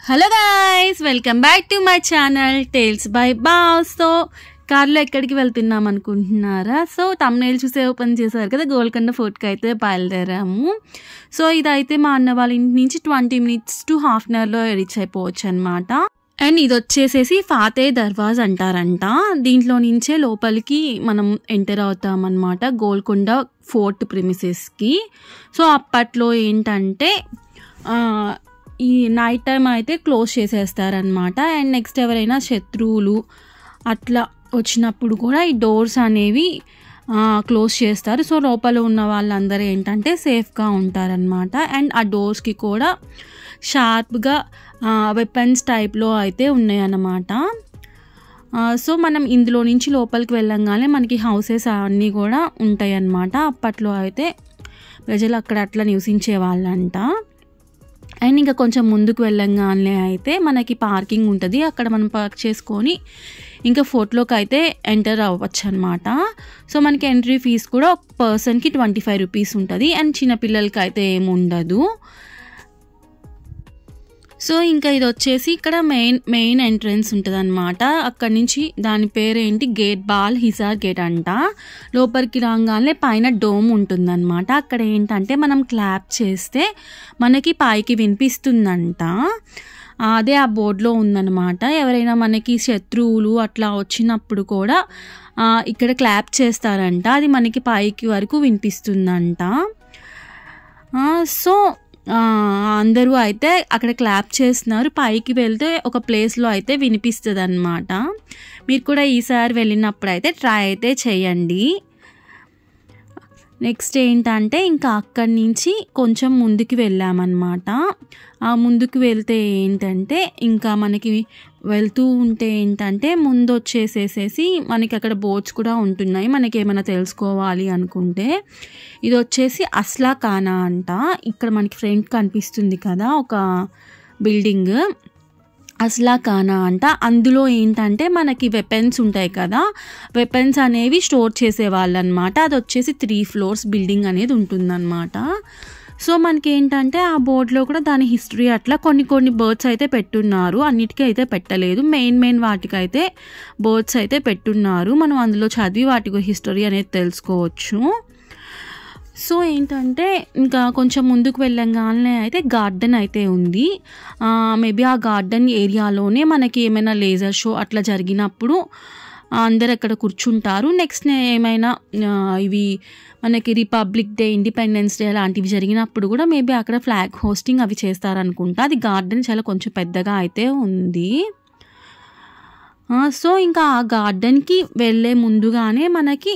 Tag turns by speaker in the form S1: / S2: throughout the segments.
S1: Hello guys, welcome back to my channel tales by boss. So కార్లో ఎక్కడికి వెళ్తున్నాం అనుకుంటున్నారా? సో తమ్నైల్ చూసే ఓపెన్ చేశారు కదా, గోల్కొండ ఫోర్ట్కి అయితే బయలుదేరాము. సో ఇదైతే మా అన్న వాళ్ళ ఇంటి నుంచి 20 minutes to half an hourలో రీచ్ అయిపోవచ్చు అనమాట. అండ్ ఇది వచ్చేసేసి ఫాతే దర్వాజ్ అంటారంట. దీంట్లో నుంచే లోపలికి మనం ఎంటర్ అవుతామన్నమాట, గోల్కొండ ఫోర్ట్ ప్రిమిసెస్కి. సో అప్పట్లో ఏంటంటే ఈ నైట్ టైం అయితే క్లోజ్ చేసేస్తారనమాట. అండ్ నెక్స్ట్ ఎవరైనా శత్రువులు అట్లా వచ్చినప్పుడు కూడా ఈ డోర్స్ అనేవి క్లోజ్ చేస్తారు. సో లోపల ఉన్న వాళ్ళందరూ ఏంటంటే సేఫ్గా ఉంటారనమాట. అండ్ ఆ డోర్స్కి కూడా షార్ప్గా వెపన్స్ టైప్లో అయితే ఉన్నాయన్నమాట. సో మనం ఇందులో నుంచి లోపలికి వెళ్ళంగానే మనకి హౌసెస్ అన్నీ కూడా ఉంటాయి అన్నమాట. అప్పట్లో అయితే ప్రజలు అక్కడ అట్లా నివసించే వాళ్ళంట. అండ్ ఇంకా కొంచెం ముందుకు వెళ్ళంగానే అయితే మనకి పార్కింగ్ ఉంటుంది, అక్కడ మనం పార్క్ చేసుకొని ఇంకా ఫోర్ట్లోకి అయితే ఎంటర్ అవ్వచ్చు అనమాట. సో మనకి ఎంట్రీ ఫీజ్ కూడా ఒక పర్సన్కి 25 rupees ఉంటుంది. అండ్ చిన్నపిల్లలకి అయితే ఏమి ఉండదు. సో ఇంకా ఇది వచ్చేసి ఇక్కడ మెయిన్ ఎంట్రన్స్ ఉంటుంది అనమాట. అక్కడ నుంచి దాని పేరు ఏంటి, గేట్ బాల్ హిసార్ గేట్ అంట. లోపలికి రాగానే పైన డోమ్ ఉంటుందన్నమాట. అక్కడ ఏంటంటే మనం క్లాప్ చేస్తే మనకి పైకి వినిపిస్తుందంట. అదే ఆ బోర్డులో ఉందన్నమాట. ఎవరైనా మనకి శత్రువులు అట్లా వచ్చినప్పుడు కూడా ఇక్కడ క్లాప్ చేస్తారంట, అది మనకి పైకి వరకు వినిపిస్తుందంట. సో అందరూ అయితే అక్కడ క్లాప్ చేస్తున్నారు. పైకి వెళ్తే ఒక ప్లేస్లో అయితే వినిపిస్తుంది అన్నమాట. మీరు కూడా ఈసారి వెళ్ళినప్పుడు అయితే ట్రై అయితే చేయండి. నెక్స్ట్ ఏంటంటే ఇంకా అక్కడి నుంచి కొంచెం ముందుకు వెళ్ళామన్నమాట. ఆ ముందుకు వెళ్తే ఏంటంటే ఇంకా మనకి వెళ్తూ ఉంటే ఏంటంటే ముందు వచ్చేసేసేసి మనకి అక్కడ బోర్డ్స్ కూడా ఉంటున్నాయి మనకి ఏమైనా తెలుసుకోవాలి అనుకుంటే. ఇది వచ్చేసి అస్లా ఖానా అంట. ఇక్కడ మనకి ఫ్రంట్ కనిపిస్తుంది కదా ఒక బిల్డింగ్, అస్లా ఖానా అంట. అందులో ఏంటంటే మనకి వెపన్స్ ఉంటాయి కదా, వెపన్స్ అనేవి స్టోర్ చేసేవాళ్ళు అనమాట. అది వచ్చేసి 3 floors బిల్డింగ్ అనేది ఉంటుందన్నమాట. సో మనకి ఏంటంటే ఆ బోర్డులో కూడా దాని హిస్టరీ అట్లా కొన్ని బర్డ్స్ అయితే పెట్టున్నారు, అన్నిటికీ అయితే పెట్టలేదు. మెయిన్ వాటికైతే బర్డ్స్ అయితే పెట్టున్నారు. మనం అందులో చదివి వాటి హిస్టరీ అనేది తెలుసుకోవచ్చు. సో ఏంటంటే ఇంకా కొంచెం ముందుకు వెళ్ళంగానే అయితే గార్డెన్ అయితే ఉంది. మేబీ ఆ గార్డెన్ ఏరియాలోనే మనకి ఏమైనా లేజర్ షో అట్లా జరిగినప్పుడు అందరు అక్కడ కూర్చుంటారు. నెక్స్ట్ ఏమైనా ఇవి మనకి రిపబ్లిక్ డే, ఇండిపెండెన్స్ డే అలాంటివి జరిగినప్పుడు కూడా మేబీ అక్కడ ఫ్లాగ్ హోస్టింగ్ అవి చేస్తారనుకుంటా. అది గార్డెన్ చాలా కొంచెం పెద్దగా అయితే ఉంది. సో ఇంకా ఆ గార్డెన్కి వెళ్ళే ముందుగానే మనకి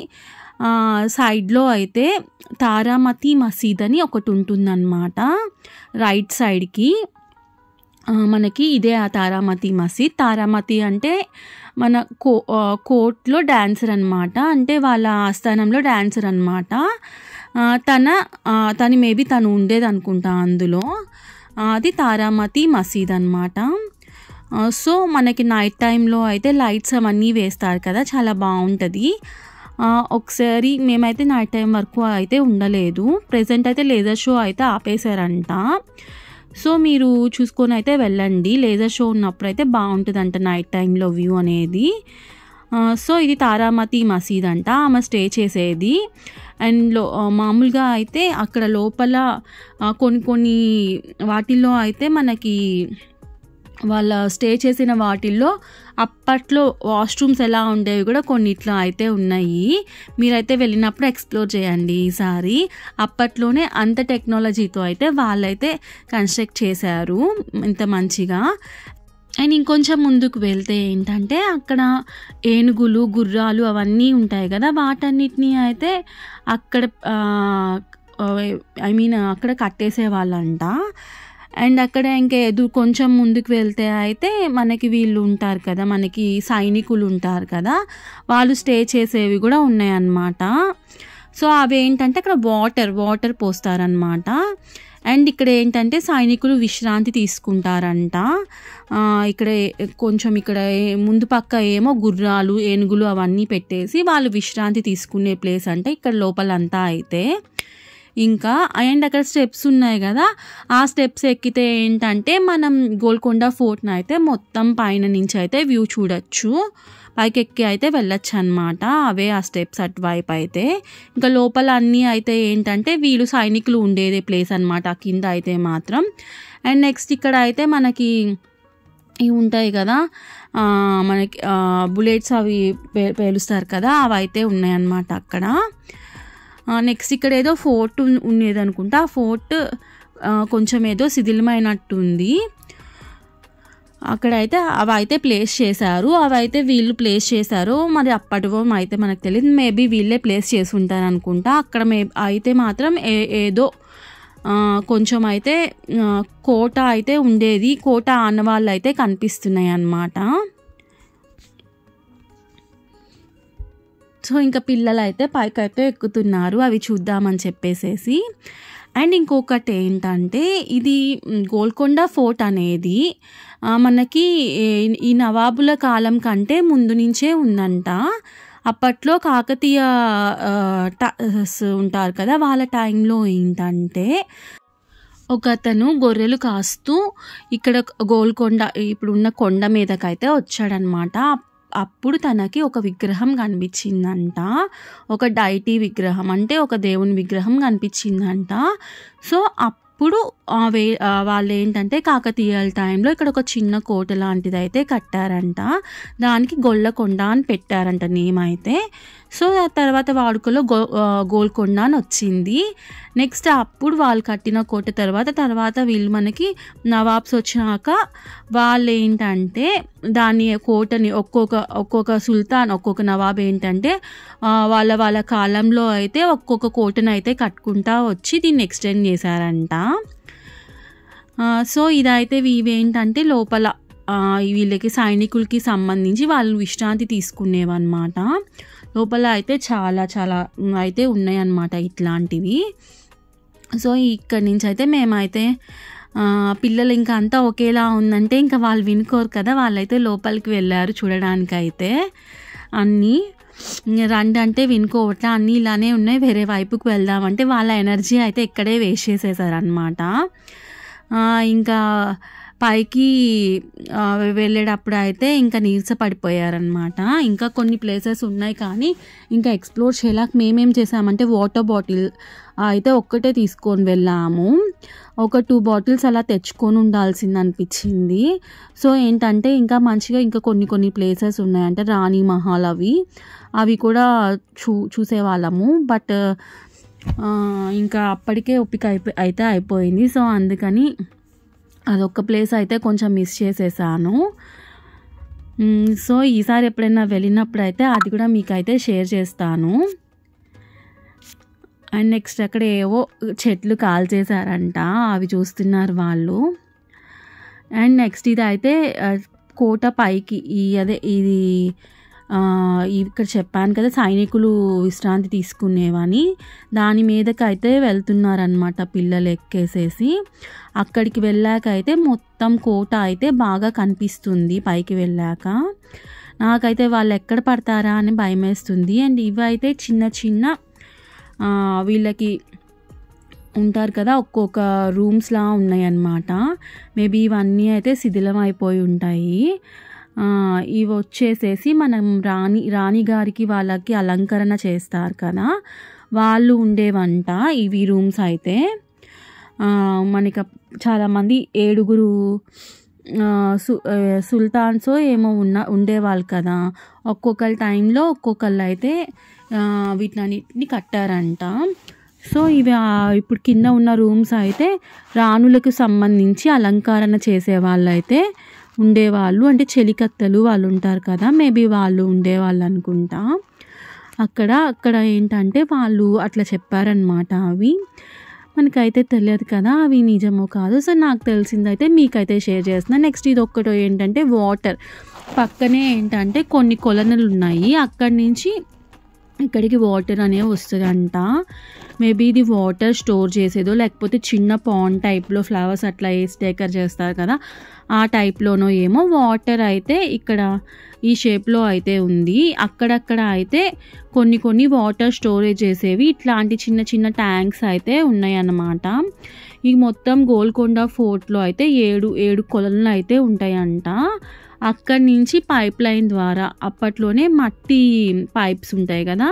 S1: సైడ్లో అయితే తారామతి మసీద్ అని ఒకటి ఉంటుందన్నమాట. రైట్ సైడ్కి మనకి ఇదే ఆ తారామతి మసీద్. తారామతి అంటే మన కోర్ట్లో డాన్సర్ అనమాట, అంటే వాళ్ళ ఆస్థానంలో డాన్సర్ అనమాట. తను మేబీ తను ఉండేది అనుకుంటా అందులో. అది తారామతి మసీద్ అనమాట. సో మనకి నైట్ టైంలో అయితే లైట్స్ అవన్నీ వేస్తారు కదా, చాలా బాగుంటుంది. ఒకసారి మేమైతే నైట్ టైం వరకు అయితే ఉండలేదు. ప్రెజెంట్ అయితే లేజర్ షో అయితే ఆపేశారంట. సో మీరు చూసుకొని అయితే వెళ్ళండి, లేజర్ షో ఉన్నప్పుడు అయితే బాగుంటుందంట నైట్ టైంలో వ్యూ అనేది. సో ఇది తారామతి మసీద్ అంట, ఆమె స్టే చేసేది. అండ్ మామూలుగా అయితే అక్కడ లోపల కొన్ని వాటిల్లో అయితే మనకి వాళ్ళ స్టే చేసిన వాటిల్లో అప్పట్లో వాష్రూమ్స్ ఎలా ఉండేవి కూడా కొన్నిట్లో అయితే ఉన్నాయి. మీరైతే వెళ్ళినప్పుడు ఎక్స్ప్లోర్ చేయండి ఈసారి. అప్పట్లోనే అంత టెక్నాలజీతో అయితే వాళ్ళైతే కన్స్ట్రక్ట్ చేశారు ఇంత మంచిగా. అండ్ ఇంకొంచెం ముందుకు వెళ్తే ఏంటంటే అక్కడ ఏనుగులు, గుర్రాలు అవన్నీ ఉంటాయి కదా, వాటన్నిటినీ అయితే అక్కడ అక్కడ కట్టేసే వాళ్ళంట. అండ్ అక్కడ ఇంకా కొంచెం ముందుకు వెళ్తే అయితే మనకి వీళ్ళు ఉంటారు కదా, మనకి సైనికులు ఉంటారు కదా, వాళ్ళు స్టే చేసేవి కూడా ఉన్నాయన్నమాట. సో అవి ఏంటంటే అక్కడ వాటర్ పోస్తారనమాట. అండ్ ఇక్కడ ఏంటంటే సైనికులు విశ్రాంతి తీసుకుంటారంట. ఇక్కడ కొంచెం ఇక్కడ ముందు పక్క ఏమో గుర్రాలు, ఏనుగులు అవన్నీ పెట్టేసి వాళ్ళు విశ్రాంతి తీసుకునే ప్లేస్ అంటే ఇక్కడ లోపలంతా అయితే. ఇంకా అండ్ అక్కడ స్టెప్స్ ఉన్నాయి కదా, ఆ స్టెప్స్ ఎక్కితే ఏంటంటే మనం గోల్కొండ ఫోర్ట్ని అయితే మొత్తం పైన నుంచి అయితే వ్యూ చూడొచ్చు. పైకి ఎక్కి అయితే వెళ్ళొచ్చు అనమాట. అవే ఆ స్టెప్స్ అటువైపు అయితే. ఇంకా లోపల అన్నీ అయితే ఏంటంటే వీళ్ళు సైనికులు ఉండేదే ప్లేస్ అనమాట కింద అయితే మాత్రం. అండ్ నెక్స్ట్ ఇక్కడ అయితే మనకి ఇవి ఉంటాయి కదా, మనకి బుల్లెట్స్ అవి పేలుస్తారు కదా, అవి అయితే ఉన్నాయన్నమాట అక్కడ. నెక్స్ట్ ఇక్కడ ఏదో ఫోర్ట్ ఉండేది అనుకుంటా. ఆ ఫోర్ట్ కొంచెం ఏదో శిథిలమైనట్టుంది. అక్కడైతే అవి అయితే ప్లేస్ చేశారు. అవి అయితే వీళ్ళు ప్లేస్ చేశారు. మరి అప్పటివో అయితే మనకు తెలియదు, మేబీ వీళ్ళే ప్లేస్ చేసి ఉంటారు అనుకుంటా. అక్కడ అయితే మాత్రం ఏదో కొంచెం అయితే కోట అయితే ఉండేది. కోట ఆనవాళ్ళు అయితే కనిపిస్తున్నాయి అన్నమాట. సో ఇంకా పిల్లలు అయితే పైకైతే ఎక్కుతున్నారు అవి చూద్దామని చెప్పేసేసి. అండ్ ఇంకొకటి ఏంటంటే ఇది గోల్కొండ ఫోర్ట్ అనేది మనకి ఈ నవాబుల కాలం కంటే ముందు నుంచే ఉందంట. అప్పట్లో కాకతీయ ఉంటారు కదా, వాళ్ళ టైంలో ఏంటంటే ఒకతను గొర్రెలు కాస్తూ ఇక్కడ గోల్కొండ ఇప్పుడున్న కొండ మీదకైతే వచ్చాడనమాట. అప్పుడు తనకి ఒక విగ్రహం కనిపించిందంట, ఒక డైటీ విగ్రహం, అంటే ఒక దేవుని విగ్రహం కనిపించిందంట. సో అప్పుడు వాళ్ళు ఏంటంటే కాకతీయుల టైంలో ఇక్కడ ఒక చిన్న కోట లాంటిది అయితే కట్టారంట. దానికి గొల్లకొండ అని పెట్టారంట నేమ్ అయితే. సో ఆ తర్వాత వాడుకలో గోల్కొండ అని వచ్చింది. నెక్స్ట్ అప్పుడు వాళ్ళు కట్టిన కోట తర్వాత వీళ్ళు మనకి నవాబ్స్ వచ్చినాక వాళ్ళు ఏంటంటే దాన్ని కోటని ఒక్కొక్క సుల్తాన్ ఒక్కొక్క నవాబ్ ఏంటంటే వాళ్ళ కాలంలో అయితే ఒక్కొక్క కోటను అయితే కట్టుకుంటా వచ్చి దీన్ని ఎక్స్టెండ్ చేశారంట. సో ఇదైతే ఇవేంటంటే లోపల వీళ్ళకి సైనికులకి సంబంధించి వాళ్ళు విశ్రాంతి తీసుకునేవన్నమాట. లోపల అయితే చాలా చాలా అయితే ఉన్నాయన్నమాట ఇట్లాంటివి. సో ఇక్కడి నుంచి అయితే మేమైతే పిల్లలు ఇంకా అంతా ఒకేలా ఉందంటే ఇంకా వాళ్ళు వినుకోరు కదా, వాళ్ళైతే లోపలికి వెళ్ళారు చూడడానికి. అయితే అన్నీ రండి అంటే వినుకోవట్లే, అన్నీ ఇలానే ఉన్నాయి, వేరే వైపుకి వెళ్దామంటే వాళ్ళ ఎనర్జీ అయితే ఇక్కడే వేస్ట్ చేసేసారనమాట. ఇంకా పైకి వెళ్ళేటప్పుడు అయితే ఇంకా నీరస పడిపోయారనమాట. ఇంకా కొన్ని ప్లేసెస్ ఉన్నాయి కానీ ఇంకా ఎక్స్ప్లోర్ చేయలేక మేమేం చేసామంటే వాటర్ బాటిల్ అయితే ఒక్కటే తీసుకొని వెళ్ళాము. ఒక 2 బాటిల్స్ అలా తెచ్చుకొని ఉండాల్సింది అనిపించింది. సో ఏంటంటే ఇంకా మంచిగా ఇంకా కొన్ని ప్లేసెస్ ఉన్నాయంటే రాణి మహల్ అవి కూడా చూసేవాళ్ళము. బట్ ఇంకా అప్పటికే ఓపిక అయితే అయిపోయింది. సో అందుకని అదొక్క ప్లేస్ అయితే కొంచెం మిస్ చేసేసాను. సో ఈసారి ఎప్పుడైనా వెళ్ళినప్పుడు అయితే అది కూడా మీకైతే షేర్ చేస్తాను. అండ్ నెక్స్ట్ అక్కడ ఏవో చెట్లు కాల్చేశారంట, అవి చూస్తున్నారు వాళ్ళు. అండ్ నెక్స్ట్ ఇది అయితే కోట పైకి ఇది ఇక్కడ చెప్పాను కదా సైనికులు విశ్రాంతి తీసుకునేవని, దాని మీదకి అయితే వెళ్తున్నారనమాట పిల్లలు ఎక్కేసేసి. అక్కడికి వెళ్ళాక అయితే మొత్తం కోట అయితే బాగా కనిపిస్తుంది పైకి వెళ్ళాక. నాకైతే వాళ్ళు ఎక్కడ పడతారా అని భయం వేస్తుంది. అండ్ ఇవి అయితే చిన్న వీళ్ళకి ఉంటారు కదా ఒక్కొక్క రూమ్స్లా ఉన్నాయన్నమాట. మేబీ ఇవన్నీ అయితే శిథిలం అయిపోయి ఉంటాయి. ఇవి వచ్చేసేసి మనం రాణి గారికి వాళ్ళకి అలంకరణ చేస్తారు కదా, వాళ్ళు ఉండేవంట ఇవి రూమ్స్ అయితే. మనకి చాలామంది 7 సుల్తాన్సో ఏమో ఉండేవాళ్ళు కదా, ఒక్కొక్కరి టైంలో ఒక్కొక్కళ్ళు అయితే వీటినన్నిటిని కట్టారంట. సో ఇవి ఇప్పుడు కింద ఉన్న రూమ్స్ అయితే రాణులకు సంబంధించి అలంకరణ చేసేవాళ్ళు అయితే ఉండేవాళ్ళు, అంటే చెలికత్తెలు వాళ్ళు ఉంటారు కదా, మేబీ వాళ్ళు ఉండేవాళ్ళు అనుకుంటా. అక్కడ ఏంటంటే వాళ్ళు అట్లా చెప్పారనమాట. అవి మనకైతే తెలియదు కదా అవి నిజమో కాదు. సో నాకు తెలిసిందైతే మీకైతే షేర్ చేస్తున్నాను. నెక్స్ట్ ఇది ఒక్కటో ఏంటంటే వాటర్ పక్కనే ఏంటంటే కొన్ని కొలనులు ఉన్నాయి. అక్కడి నుంచి ఇక్కడికి వాటర్ అనేవి వస్తుందంట. మేబీ ఇది వాటర్ స్టోర్ చేసేదో లేకపోతే చిన్న పాండ్ టైప్లో ఫ్లవర్స్ అట్లా వేసి డెకర్ చేస్తారు కదా, ఆ టైప్లోనో ఏమో. వాటర్ అయితే ఇక్కడ ఈ షేప్లో అయితే ఉంది. అక్కడక్కడ అయితే కొన్ని వాటర్ స్టోరేజ్ చేసేవి ఇట్లాంటి చిన్న చిన్న ట్యాంక్స్ అయితే ఉన్నాయన్నమాట. ఈ మొత్తం గోల్కొండ ఫోర్ట్లో అయితే 7 కొలనులు అయితే ఉంటాయంట. అక్కడి నుంచి పైప్ లైన్ ద్వారా అప్పట్లోనే మట్టి పైప్స్ ఉంటాయి కదా,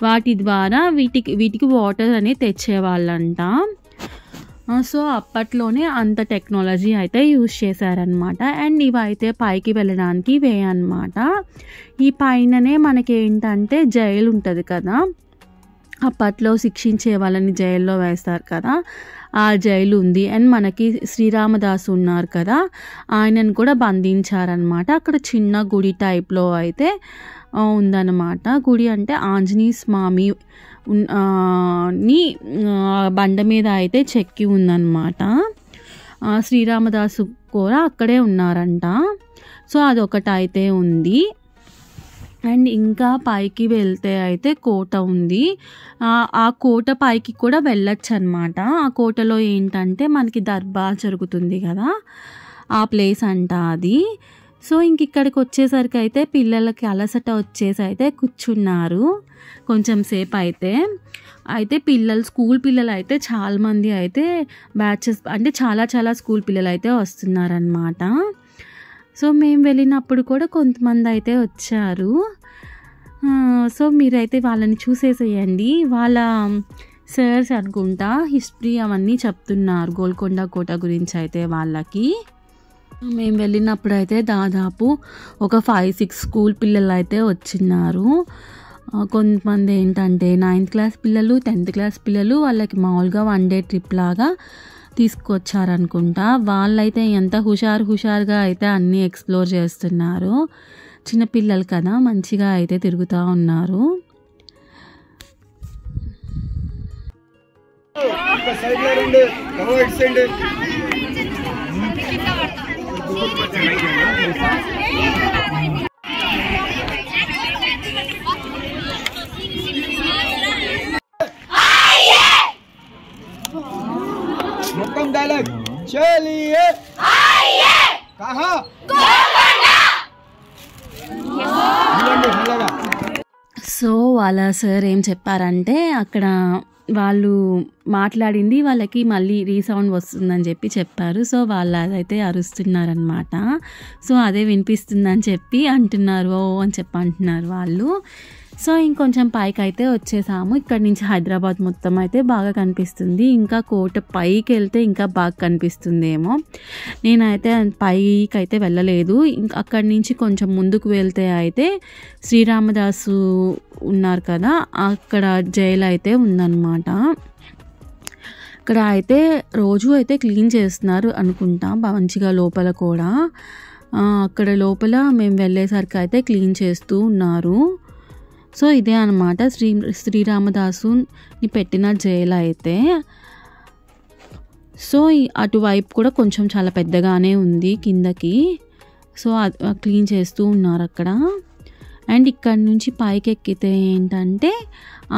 S1: వాటి ద్వారా వీటికి వాటర్ అనేది తెచ్చేవాళ్ళంట. సో అప్పట్లోనే అంత టెక్నాలజీ అయితే యూజ్ చేశారనమాట. అండ్ ఇవైతే పైకి వెళ్ళడానికి వే అనమాట. ఈ పైననే మనకి ఏంటంటే జైలు ఉంటుంది కదా, అప్పట్లో శిక్షించే వాళ్ళని జైల్లో వేస్తారు కదా, ఆ జైలు ఉంది. అండ్ మనకి శ్రీరామదాసు ఉన్నారు కదా, ఆయనను కూడా బంధించారనమాట. అక్కడ చిన్న గుడి టైప్లో అయితే ఉందన్నమాట. గుడి అంటే ఆంజనేయ స్వామి ని బండ మీద అయితే చెక్కి ఉందన్నమాట. శ్రీరామదాసు కూడా అక్కడే ఉన్నారంట. సో అదొకటి అయితే ఉంది. అండ్ ఇంకా పైకి వెళ్తే అయితే కోట ఉంది. ఆ కోట పైకి కూడా వెళ్ళొచ్చు అనమాట. ఆ కోటలో ఏంటంటే మనకి దర్బార్ జరుగుతుంది కదా, ఆ ప్లేస్ అంట అది. సో ఇంక ఇక్కడికి వచ్చేసరికి అయితే పిల్లలకి అలసట వచ్చేసి అయితే కూర్చున్నారు కొంచెం సేపు అయితే. స్కూల్ పిల్లలు అయితే చాలామంది అయితే బ్యాచెస్ అంటే చాలా స్కూల్ పిల్లలు అయితే వస్తున్నారనమాట. సో మేము వెళ్ళినప్పుడు కూడా కొంతమంది అయితే వచ్చారు. సో మీరైతే వాళ్ళని చూసేసేయండి. వాళ్ళ సార్స్ అనుకుంటా హిస్టరీ అవన్నీ చెప్తున్నారు గోల్కొండ కోట గురించి అయితే వాళ్ళకి. మేము వెళ్ళినప్పుడు అయితే దాదాపు ఒక 5-6 స్కూల్ పిల్లలు అయితే వచ్చిన్నారు. కొంతమంది ఏంటంటే 9th క్లాస్ పిల్లలు, 10th క్లాస్ పిల్లలు, వాళ్ళకి మామూలుగా 1 డే ట్రిప్ లాగా తీసుకొచ్చారనుకుంటా. వాళ్ళైతే ఎంత హుషారుగా అయితే అన్నీ ఎక్స్ప్లోర్ చేస్తున్నారు. చిన్నపిల్లలు కదా, మంచిగా అయితే తిరుగుతూ ఉన్నారు.
S2: डायलॉग चलिए कहाँ
S1: సో వాళ్ళ సార్ ఏం చెప్పారంటే అక్కడ వాళ్ళు మాట్లాడింది వాళ్ళకి మళ్ళీ రీసౌండ్ వస్తుందని చెప్పారు. సో వాళ్ళు అదైతే అరుస్తున్నారనమాట. సో అదే వినిపిస్తుందని చెప్పి అంటున్నారు, ఓ అని చెప్పి అంటున్నారు వాళ్ళు. సో ఇంకొంచెం పైకి అయితే వచ్చేసాము. ఇక్కడ నుంచి హైదరాబాద్ మొత్తం అయితే బాగా కనిపిస్తుంది. ఇంకా కోట పైకి వెళ్తే ఇంకా బాగా కనిపిస్తుందేమో. నేనైతే పైకి అయితే వెళ్ళలేదు. ఇంకా అక్కడి నుంచి కొంచెం ముందుకు వెళ్తే అయితే శ్రీరామదాసు ఉన్నారు కదా, అక్కడ జైలు అయితే ఉందన్నమాట. ఇక్కడ అయితే రోజు అయితే క్లీన్ చేస్తున్నారు అనుకుంటా మంచిగా లోపల కూడా. అక్కడ లోపల మేము వెళ్ళేసరికి అయితే క్లీన్ చేస్తూ ఉన్నారు. సో ఇదే అనమాట శ్రీరామదాసుని పెట్టిన జైలు అయితే. సో అటువైపు కూడా కొంచెం చాలా పెద్దగానే ఉంది కిందకి. సో క్లీన్ చేస్తూ ఉన్నారు అక్కడ. అండ్ ఇక్కడ నుంచి పైకి ఎక్కితే ఏంటంటే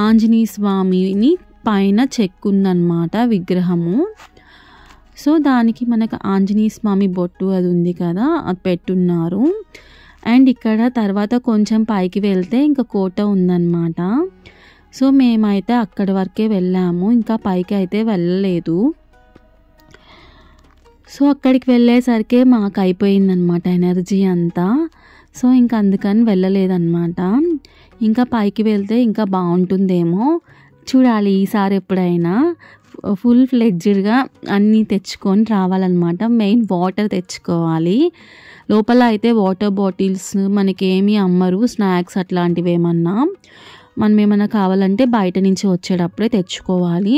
S1: ఆంజనేయ స్వామిని పైన చెక్కుందనమాట విగ్రహము. సో దానికి మనకు ఆంజనేయ స్వామి బొట్టు అది ఉంది కదా, అది పెట్టున్నారు. అండ్ ఇక్కడ తర్వాత కొంచెం పైకి వెళ్తే ఇంకా కోట ఉందన్నమాట. సో మేమైతే అక్కడి వరకే వెళ్ళాము, ఇంకా పైకి అయితే వెళ్ళలేదు. సో అక్కడికి వెళ్ళేసరికి మాకు అయిపోయిందనమాట ఎనర్జీ అంతా. సో ఇంకా అందుకని వెళ్ళలేదన్నమాట. ఇంకా పైకి వెళ్తే ఇంకా బాగుంటుందేమో చూడాలి ఈసారి ఎప్పుడైనా. ఫుల్ ఫ్లెడ్జ్డ్గా అన్నీ తెచ్చుకొని రావాలన్నమాట. మెయిన్ వాటర్ తెచ్చుకోవాలి. లోపల అయితే వాటర్ బాటిల్స్ మనకేమీ అమ్మరు, స్నాక్స్ అట్లాంటివి ఏమన్నా మనం ఏమైనా కావాలంటే బయట నుంచి వచ్చేటప్పుడే తెచ్చుకోవాలి.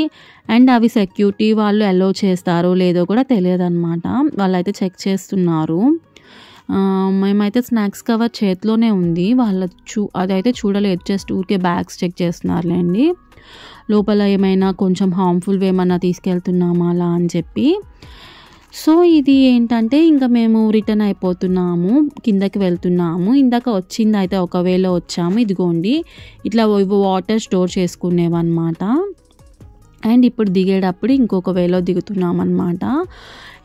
S1: అండ్ అవి సెక్యూరిటీ వాళ్ళు అలో చేస్తారో లేదో కూడా తెలియదన్నమాట. వాళ్ళైతే చెక్ చేస్తున్నారు. మేమైతే స్నాక్స్ కవర్ చేతిలోనే ఉంది, అదైతే చూడలేదు, జస్ట్ ఊరికే బ్యాగ్స్ చెక్ చేస్తున్నారులేండి. లోపల ఏమైనా కొంచెం హార్మ్ఫుల్ ఏమన్నా తీసుకెళ్తున్నామా అలా అని చెప్పి. సో ఇది ఏంటంటే ఇంకా మేము రిటర్న్ అయిపోతున్నాము, కిందకి వెళ్తున్నాము. ఇందాక వచ్చింది అయితే ఒకవేళ వచ్చాము, ఇదిగోండి ఇట్లా వాటర్ స్టోర్ చేసుకునేవన్నమాట. అండ్ ఇప్పుడు దిగేటప్పుడు ఇంకొక వేలో దిగుతున్నాం అన్నమాట.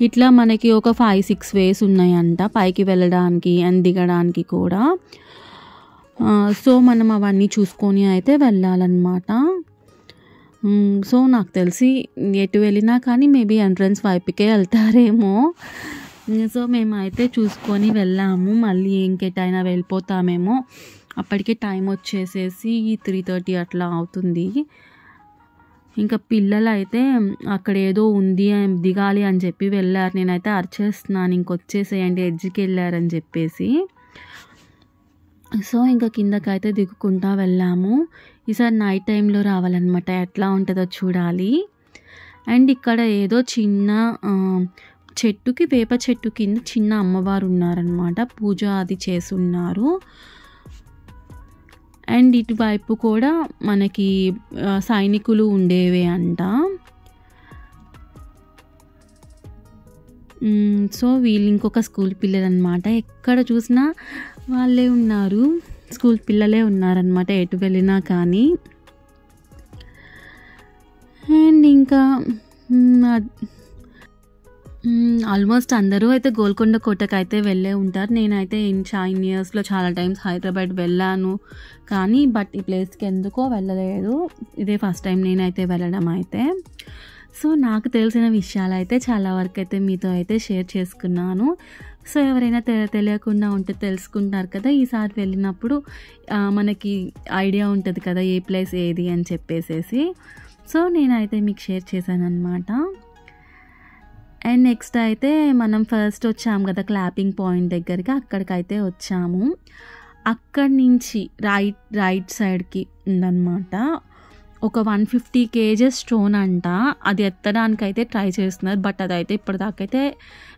S1: ఇట్లా మనకి ఒక 5-6 వేస్ ఉన్నాయంట పైకి వెళ్ళడానికి అండ్ దిగడానికి కూడా. సో మనం అవన్నీ చూసుకొని అయితే వెళ్ళాలన్నమాట. సో నాకు తెలిసి ఎటు వెళ్ళినా కానీ మేబీ ఎంట్రన్స్ వైపుకే వెళ్తారేమో. సో మేమైతే చూసుకొని వెళ్ళాము, మళ్ళీ ఇంకెటైనా వెళ్ళిపోతామేమో. అప్పటికే టైం వచ్చేసేసి 3:30 అట్లా అవుతుంది. ఇంకా పిల్లలు అయితే అక్కడ ఏదో ఉంది దిగాలి అని చెప్పి వెళ్ళారు. నేనైతే అరిచేస్తున్నాను ఇంకొచ్చేసేయండి ఎడ్జ్కి వెళ్ళారని చెప్పేసి. సో ఇంకా కిందకైతే దిగుకుంటా వెళ్ళాము. ఈసారి నైట్ టైంలో రావాలన్నమాట, ఎట్లా ఉంటుందో చూడాలి. అండ్ ఇక్కడ ఏదో చిన్న చెట్టుకి వేప చెట్టు కింద చిన్న అమ్మవారు ఉన్నారనమాట, పూజ అది చేసి ఉన్నారు. అండ్ ఇటువైపు కూడా మనకి సైనికులు ఉండేవే అంట. సో వీళ్ళు ఇంకొక స్కూల్ పిల్లలు అనమాట, ఎక్కడ చూసినా వాళ్ళే ఉన్నారు, స్కూల్ పిల్లలే ఉన్నారనమాట ఎటు వెళ్ళినా కానీ. అండ్ ఇంకా ఆల్మోస్ట్ అందరూ అయితే గోల్కొండ కోటకు అయితే వెళ్ళే ఉంటారు. నేనైతే ఇన్ ఇయర్స్లో చాలా టైమ్స్ హైదరాబాద్ వెళ్ళాను కానీ బట్ ఈ ప్లేస్కి ఎందుకో వెళ్ళలేదు. ఇదే ఫస్ట్ టైం నేనైతే వెళ్ళడం అయితే. సో నాకు తెలిసిన విషయాలు అయితే చాలా వరకు అయితే మీతో అయితే షేర్ చేసుకున్నాను. సో ఎవరైనా తెలియకుండా ఉంటే తెలుసుకుంటారు కదా, ఈసారి వెళ్ళినప్పుడు మనకి ఐడియా ఉంటుంది కదా ఏ ప్లేస్ ఏది అని చెప్పేసేసి. సో నేనైతే మీకు షేర్ చేశాను అనమాట. అండ్ నెక్స్ట్ అయితే మనం ఫస్ట్ వచ్చాము కదా క్లాపింగ్ పాయింట్ దగ్గరికి, అక్కడికైతే వచ్చాము. అక్కడి నుంచి రైట్ సైడ్కి ఉందన్నమాట ఒక 150 kgs స్టోన్ అంట. అది ఎత్తడానికైతే ట్రై చేస్తున్నారు బట్ అదైతే ఇప్పటిదాకైతే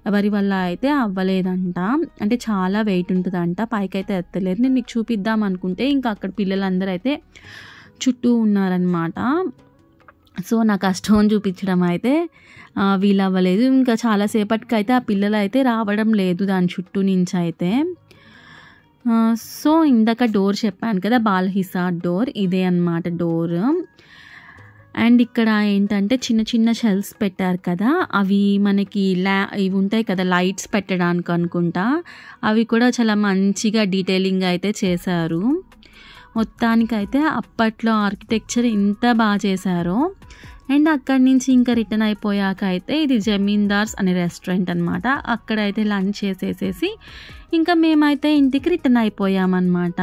S1: ఎవరి వల్ల అయితే అవ్వలేదంట. అంటే చాలా వెయిట్ ఉంటుందంట, పైకైతే ఎత్తలేరు. నేను మీకు చూపిద్దాం అనుకుంటే ఇంకా అక్కడ పిల్లలందరూ అయితే చుట్టూ ఉన్నారనమాట. సో నాకు ఆ స్టోన్ చూపించడం అయితే వీలవ్వలేదు. ఇంకా చాలాసేపటికి అయితే ఆ పిల్లలు అయితే రావడం లేదు దాని చుట్టూ నుంచి అయితే. సో ఇందాక డోర్ చెప్పాను కదా బాల్హిసార్ డోర్, ఇదే అన్నమాట డోర్. అండ్ ఇక్కడ ఏంటంటే చిన్న చిన్న షెల్స్ పెట్టారు కదా, అవి మనకి ఇవి ఉంటాయి కదా లైట్స్ పెట్టడానికి అనుకుంటా, అవి కూడా చాలా మంచిగా డీటెయిలింగ్ అయితే చేశారు. మొత్తానికైతే అప్పట్లో ఆర్కిటెక్చర్ ఇంత బాగా చేశారో. అండ్ అక్కడి నుంచి ఇంకా రిటర్న్ అయిపోయాక అయితే ఇది జమీందార్స్ అనే రెస్టారెంట్ అనమాట, అక్కడైతే లంచ్ చేసేసేసి ఇంకా మేమైతే ఇంటికి రిటర్న్ అయిపోయామన్నమాట.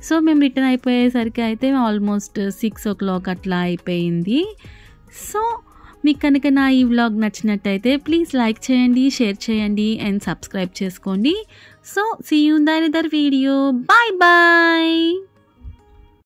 S1: సో మేము రిటర్న్ అయిపోయేసరికి అయితే ఆల్మోస్ట్ 6 o'clock అట్లా అయిపోయింది. సో మీకు కనుక నా ఈ వ్లాగ్ నచ్చినట్టయితే ప్లీజ్ లైక్ చేయండి, షేర్ చేయండి అండ్ సబ్స్క్రైబ్ చేసుకోండి. So see you in the another video. Bye bye.